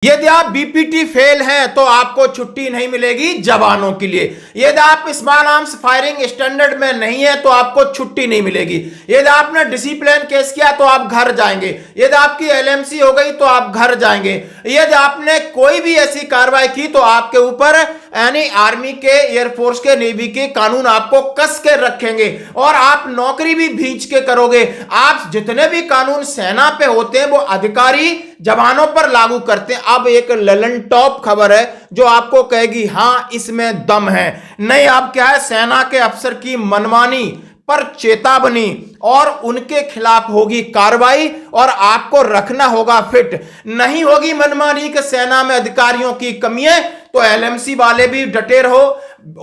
यदि आप BPT fail हैं तो आपको छुट्टी नहीं मिलेगी जवानों के लिए। यदि आप स्मॉल आर्म्स फायरिंग स्टैंडर्ड में नहीं है तो आपको छुट्टी नहीं मिलेगी। यदि आपने डिसिप्लिन केस किया तो आप घर जाएंगे। यदि आपकी एलएमसी हो गई तो आप घर जाएंगे। यदि आपने कोई भी ऐसी कार्रवाई की तो आपके ऊपर यानी आर्मी के, एयरफोर्स के, नेवी के कानून आपको कस के रखेंगे और आप नौकरी भी भींच के करोगे। आप जितने भी कानून सेना पे होते हैं वो अधिकारी जवानों पर लागू करते हैं। अब एक ललन टॉप खबर है जो आपको कहेगी हां इसमें दम है। नहीं, अब क्या है, सेना के अफसर की मनमानी पर चेतावनी और उनके खिलाफ होगी कार्रवाई और आपको रखना होगा फिट। नहीं होगी मनमानी के सेना में अधिकारियों की कमी है तो एलएमसी वाले भी डटे रहो,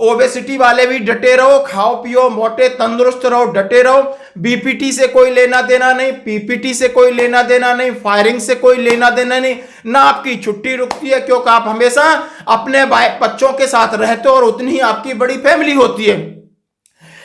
ओबेसिटी वाले भी डटे रहो, खाओ पियो मोटे तंदुरुस्त रहो, डटे रहो। बीपीटी से कोई लेना देना नहीं, पीपीटी से कोई लेना देना नहीं, फायरिंग से कोई लेना देना नहीं, ना आपकी छुट्टी रुकती है क्योंकि आप हमेशा अपने बच्चों के साथ रहते हो और उतनी ही आपकी बड़ी फैमिली होती है।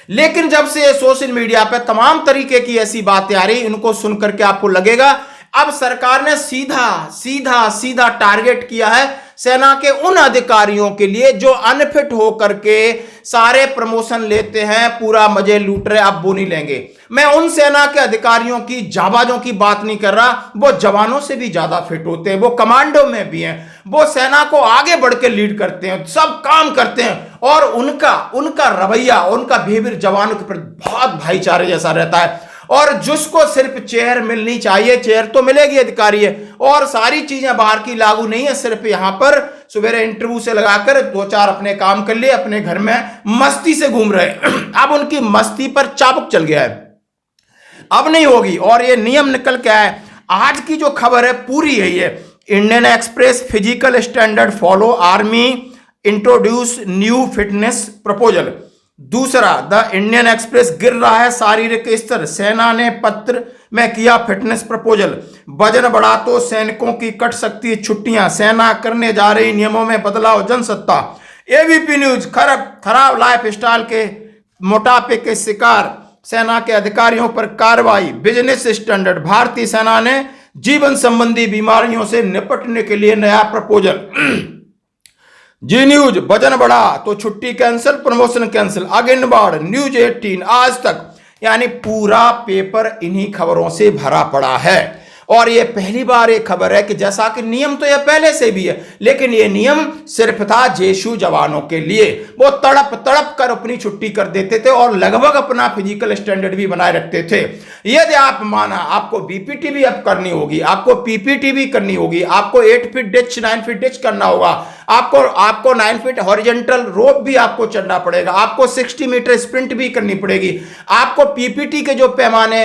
लेकिन जब से सोशल मीडिया पे तमाम तरीके की ऐसी बातें आ रही, इनको सुनकर के आपको लगेगा अब सरकार ने सीधा सीधा सीधा टारगेट किया है सेना के उन अधिकारियों के लिए जो अनफिट होकर के सारे प्रमोशन लेते हैं, पूरा मजे लूट रहे, अब वो नहीं लेंगे। मैं उन सेना के अधिकारियों की, जाबाजों की बात नहीं कर रहा, वो जवानों से भी ज्यादा फिट होते हैं, वो कमांडो में भी हैं, वो सेना को आगे बढ़ के लीड करते हैं, सब काम करते हैं और उनका रवैया, उनका बिहेवियर जवानों के प्रति बहुत भाईचारे जैसा रहता है। और जिसको सिर्फ चेयर मिलनी चाहिए, चेयर तो मिलेगी, अधिकारी है, और सारी चीजें बाहर की लागू नहीं है, सिर्फ यहां पर सुबह इंटरव्यू से लगाकर 2-4 अपने काम कर लिए, अपने घर में मस्ती से घूम रहे। अब उनकी मस्ती पर चाबुक चल गया है, अब नहीं होगी। और ये नियम निकल के आए। आज की जो खबर है पूरी यही है, Indian express physical standard follow, army introduce new fitness proposal. दूसरा, द इंडियन एक्सप्रेस गिर रहा है शारीरिक स्तर, सेना ने पत्र में किया फिटनेस प्रपोजल। वजन बढ़ा तो सैनिकों की कट सकती है छुट्टियां, सेना करने जा रही नियमों में बदलाव, जनसत्ता। एबीपी न्यूज, खराब लाइफ स्टाइल के मोटापे के शिकार सेना के अधिकारियों पर कार्रवाई। बिजनेस स्टैंडर्ड, भारतीय सेना ने जीवन संबंधी बीमारियों से निपटने के लिए नया प्रपोजल। जी न्यूज, वजन बढ़ा तो छुट्टी कैंसिल, प्रमोशन कैंसिल। अगेनबार्ड, न्यूज 18, आज तक, यानी पूरा पेपर इन्हीं खबरों से भरा पड़ा है। और ये पहली बार एक खबर है कि जैसा कि नियम तो ये पहले से भी है, लेकिन ये नियम सिर्फ था जेशु जवानों के लिए। वो तड़प तड़प कर अपनी छुट्टी कर देते थे और लगभग अपना फिजिकल स्टैंडर्ड भी बनाए रखते थे। यदि आप माना आपको बीपीटी भी अब करनी होगी, आपको पीपीटी भी करनी होगी, आपको 8 फीट डिच 9 फीट डिच करना होगा, आपको 9 फीट हॉरिजॉन्टल रोप भी आपको चढ़ना पड़ेगा, आपको 60 मीटर स्प्रिंट भी करनी पड़ेगी, आपको पीपीटी के जो पैमाने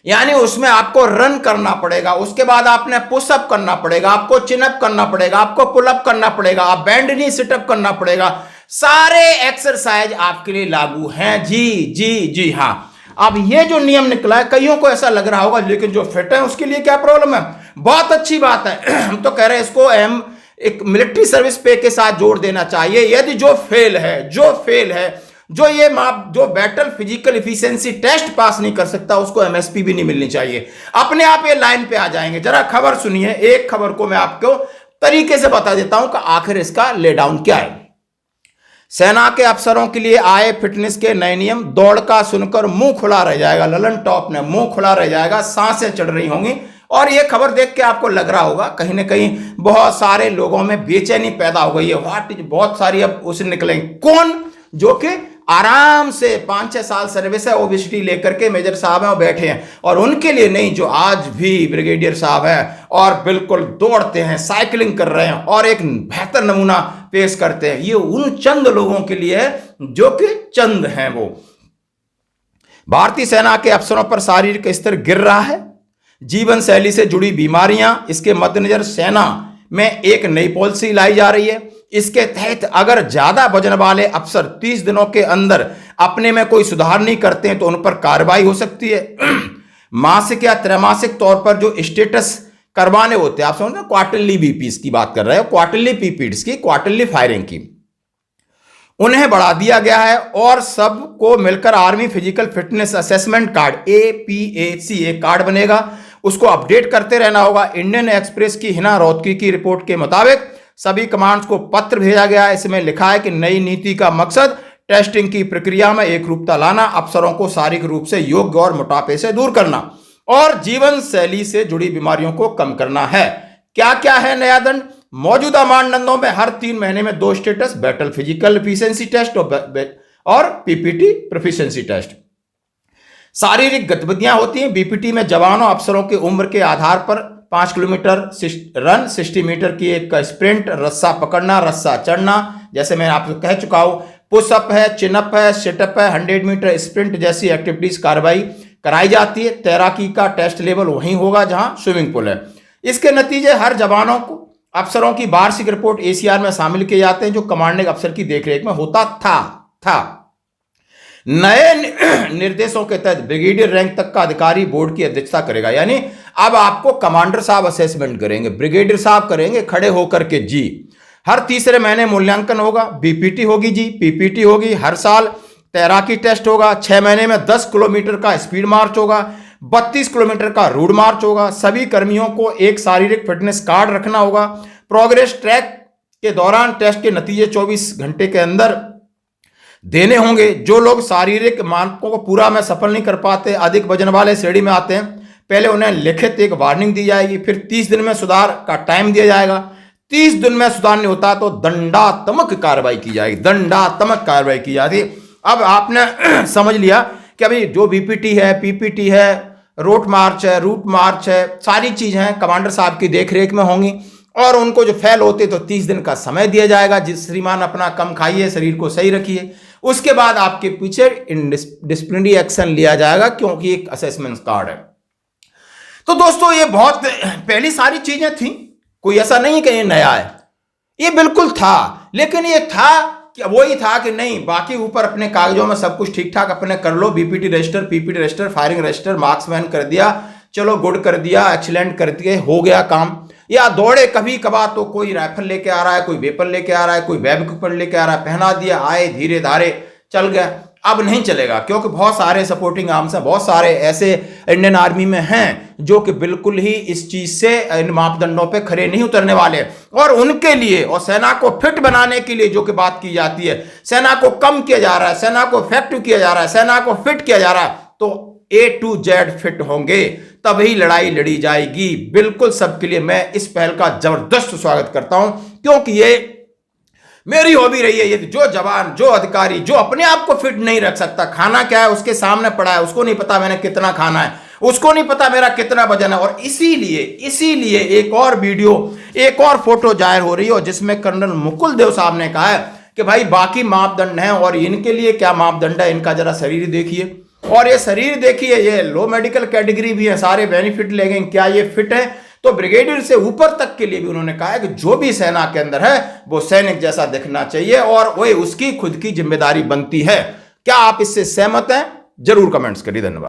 यानी उसमें आपको रन करना पड़ेगा, उसके बाद आपने पुशअप करना पड़ेगा, आपको चिनअप करना पड़ेगा, आपको पुलअप करना पड़ेगा, आप बैंड नी सिटअप करना पड़ेगा। सारे एक्सरसाइज आपके लिए लागू हैं। जी हाँ। अब ये जो नियम निकला है, कईयों को ऐसा लग रहा होगा लेकिन जो फिट है उसके लिए क्या प्रॉब्लम है? बहुत अच्छी बात है। हम तो कह रहे हैं इसको हम एक मिलिट्री सर्विस पे के साथ जोड़ देना चाहिए। यदि जो फेल है, जो battle physical efficiency test pass नहीं कर सकता, उसको एमएसपी भी नहीं मिलनी चाहिए। अपने आप ये लाइन पे आ जाएंगे। जरा खबर सुनिए, एक खबर को मैं आपको तरीके से बता देता हूं कि आखिर इसका ले डाउन क्या है। सेना के अफसरों के लिए आए फिटनेस के नए नियम, दौड़ का सुनकर मुंह खुला रह जाएगा। ललन टॉप ने मुंह खुला रह जाएगा, सांसें चढ़ रही होंगी। और ये खबर देख के आपको लग रहा होगा कहीं ना कहीं बहुत सारे लोगों में बेचैनी पैदा हो गई है। बहुत सारी अब उसे निकलेंगे कौन, जो कि आराम से 5-6 साल सर्विस है, ओबेसिटी लेकर के मेजर साहब हैं और बैठे हैं, और उनके लिए नहीं जो आज भी ब्रिगेडियर साहब हैं और बिल्कुल दौड़ते हैं, साइकिलिंग कर रहे हैं और एक बेहतर नमूना पेश करते हैं। ये उन चंद लोगों के लिए है जो कि चंद हैं। वो भारतीय सेना के अफसरों पर शारीरिक स्तर गिर रहा है, जीवन शैली से जुड़ी बीमारियां, इसके मद्देनजर सेना में एक नई पॉलिसी लाई जा रही है। इसके तहत अगर ज्यादा वजन वाले अफसर 30 दिनों के अंदर अपने में कोई सुधार नहीं करते हैं तो उन पर कार्रवाई हो सकती है। मासिक या त्रैमासिक तौर पर जो स्टेटस करवाने होते हैं, आप समझ रहे, क्वार्टरली बीपीस की बात कर रहे हो, क्वार्टरली पीपीड्स की, क्वार्टरली फायरिंग की, उन्हें बढ़ा दिया गया है। और सबको मिलकर army physical fitness assessment card APAC एक कार्ड बनेगा। उसको अपडेट करते रहना होगा। इंडियन एक्सप्रेस की हिना रोहतगी की रिपोर्ट के मुताबिक सभी कमांड्स को पत्र भेजा गया है। इसमें लिखा है कि नई नीति का मकसद टेस्टिंग की प्रक्रिया में एक रूपता लाना, अफसरों को शारीरिक रूप से योग्य और मोटापे से दूर करना और जीवन शैली से जुड़ी बीमारियों को कम करना है। क्या क्या है नया दंड? मौजूदा मानदंडों में हर 3 महीने में 2 status battle physical efficiency test और पीपीटी प्रोफिशिएंसी टेस्ट। शारीरिक गतिविधियां होती हैं बीपीटी में। जवानों अफसरों की उम्र के आधार पर 5 किलोमीटर रन, 60 मीटर की एक स्प्रिंट, रस्सा पकड़ना, रस्सा चढ़ना, जैसे मैं आपको कह चुका हूं, पुशअप है, चिनअप है, सिटअप है, 100 मीटर स्प्रिंट जैसी एक्टिविटीज कार्रवाई कराई जाती है। तैराकी का टेस्ट लेवल वहीं होगा जहां स्विमिंग पूल है। इसके नतीजे हर जवानों को अफसरों की वार्षिक रिपोर्ट एसीआर में शामिल किए जाते हैं, जो कमांडिंग अफसर की देखरेख में होता था। नए निर्देशों के तहत ब्रिगेडियर रैंक तक का अधिकारी बोर्ड की अध्यक्षता करेगा। यानी अब आपको कमांडर साहब असेसमेंट करेंगे, ब्रिगेडियर साहब करेंगे खड़े होकर के जी। हर तीसरे महीने मूल्यांकन होगा, बीपीटी होगी जी, पीपीटी होगी। हर साल तैराकी टेस्ट होगा। 6 महीने में 10 किलोमीटर का स्पीड मार्च होगा, 32 किलोमीटर का रूट मार्च होगा। सभी कर्मियों को एक शारीरिक फिटनेस कार्ड रखना होगा। प्रोग्रेस ट्रैक के दौरान टेस्ट के नतीजे 24 घंटे के अंदर देने होंगे। जो लोग शारीरिक मानकों को पूरा में सफल नहीं कर पाते, अधिक वजन वाले श्रेणी में आते हैं, पहले उन्हें लिखित एक वार्निंग दी जाएगी, फिर 30 दिन में सुधार का टाइम दिया जाएगा। 30 दिन में सुधार नहीं होता तो दंडात्मक कार्रवाई की जाएगी, दंडात्मक कार्रवाई की जाती। अब आपने समझ लिया कि अभी जो बीपीटी है, पीपीटी है, रूट मार्च है, सारी चीज हैं कमांडर साहब की देखरेख में होंगी और उनको जो फेल होते तो 30 दिन का समय दिया जाएगा। जिस श्रीमान अपना कम खाइए, शरीर को सही रखिए, उसके बाद आपके पीछे डिसिप्लिनरी एक्शन लिया जाएगा, क्योंकि एक असेसमेंट कार्ड है। तो दोस्तों ये बहुत पहली सारी चीजें थी, कोई ऐसा नहीं कि ये नया है, ये बिल्कुल था। लेकिन ये था कि वही था कि नहीं, बाकी ऊपर अपने कागजों में सब कुछ ठीक ठाक अपने कर लो, BPT register, PPT register, firing register, marksman कर दिया, चलो गुड कर दिया, एक्सीलेंट कर दिए, हो गया काम। या दौड़े कभी कभार तो कोई राइफल लेके आ रहा है, कोई वेपन लेके आ रहा है, कोई वेब कीपर लेके आ रहा है, पहना दिया, आए धीरे धारे चल गया। अब नहीं चलेगा, क्योंकि बहुत सारे सपोर्टिंग आर्म्स हैं, बहुत सारे ऐसे इंडियन आर्मी में हैं जो कि बिल्कुल ही इस चीज से, इन मापदंडों पे खरे नहीं उतरने वाले। और उनके लिए और सेना को फिट बनाने के लिए जो कि बात की जाती है, सेना को कम किया जा रहा है, सेना को इफेक्टिव किया जा रहा है, सेना को फिट किया जा रहा है, तो A to Z फिट होंगे तभी लड़ाई लड़ी जाएगी। बिल्कुल सबके लिए मैं इस पहल का जबरदस्त स्वागत करता हूं, क्योंकि ये मेरी हॉबी रही है। ये जो जवान, जो अधिकारी जो अपने आप को फिट नहीं रख सकता, खाना क्या है उसके सामने पड़ा है, उसको नहीं पता मैंने कितना खाना है, उसको नहीं पता मेरा कितना वजन है। और इसीलिए एक और वीडियो, एक और फोटो जाहिर हो रही है, जिसमें कर्नल मुकुल देव साहब ने कहा है कि भाई बाकी मापदंड हैं और इनके लिए क्या मापदंड है, इनका जरा शरीर देखिए और ये शरीर देखिए, ये लो मेडिकल कैटेगरी भी है, सारे बेनिफिट लेंगे, क्या ये फिट है? तो ब्रिगेडियर से ऊपर तक के लिए भी उन्होंने कहा है कि जो भी सेना के अंदर है वो सैनिक जैसा दिखना चाहिए और वही उसकी खुद की जिम्मेदारी बनती है। क्या आप इससे सहमत हैं? जरूर कमेंट्स करिए। धन्यवाद।